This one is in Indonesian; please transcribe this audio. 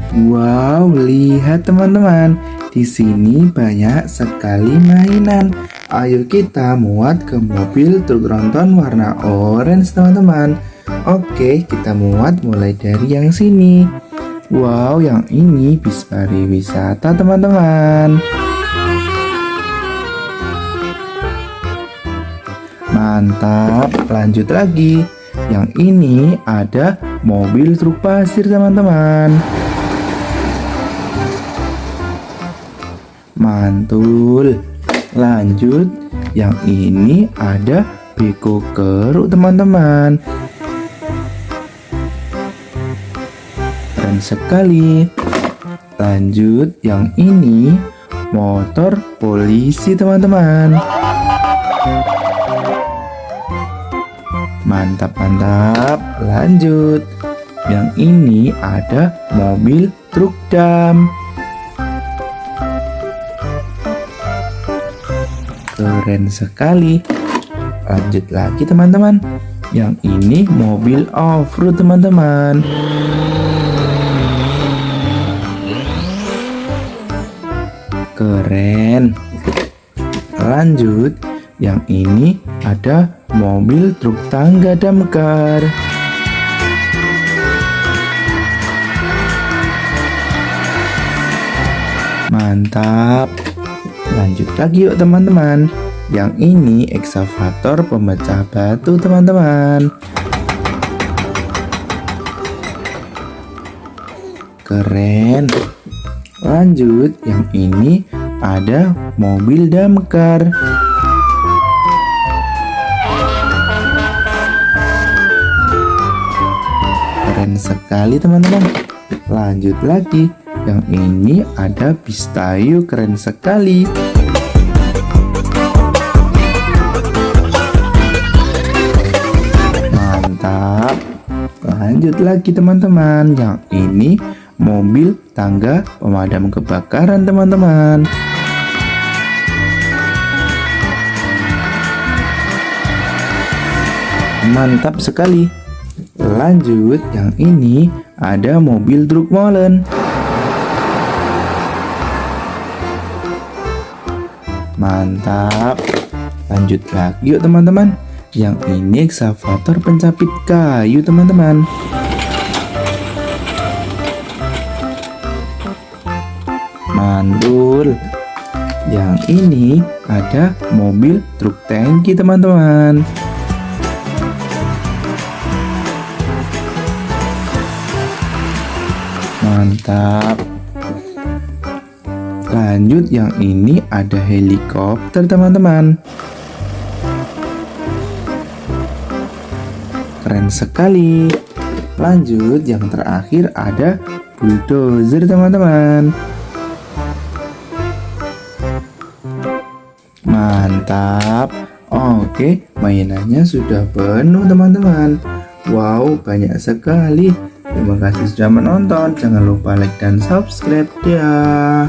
Wow, lihat teman-teman. Di sini banyak sekali mainan. Ayo kita muat ke mobil truk tronton warna orange, teman-teman. Oke, kita muat mulai dari yang sini. Wow, yang ini bis pariwisata, teman-teman. Mantap, lanjut lagi. Yang ini ada mobil truk pasir, teman-teman. Mantul. Lanjut, yang ini ada beko keruk, teman-teman. Keren sekali. Lanjut, yang ini motor polisi, teman-teman. Mantap, mantap. Lanjut, yang ini ada mobil truk dam. Keren sekali. Lanjut lagi, teman-teman. Yang ini mobil off-road, teman-teman. Keren. Lanjut, yang ini ada mobil truk tangga damkar. Mantap. Lanjut lagi yuk, teman-teman. Yang ini ekskavator pemecah batu, teman-teman. Keren. Lanjut, yang ini ada mobil damkar. Keren sekali, teman-teman. Lanjut lagi, yang ini ada bis tayu. Keren sekali. Mantap. Lanjut lagi, teman-teman. Yang ini mobil tangga pemadam kebakaran, teman-teman. Mantap sekali. Lanjut, yang ini ada mobil truk molen. Mantap. Lanjut lagi yuk, teman-teman. Yang ini ekskavator pencapit kayu, teman-teman. Mantul. Yang ini ada mobil truk tangki, teman-teman. Mantap. Lanjut, yang ini ada helikopter, teman-teman. Keren sekali. Lanjut, yang terakhir ada bulldozer, teman-teman. Mantap. Oke, mainannya sudah penuh, teman-teman. Wow, banyak sekali. Terima kasih sudah menonton. Jangan lupa like dan subscribe ya.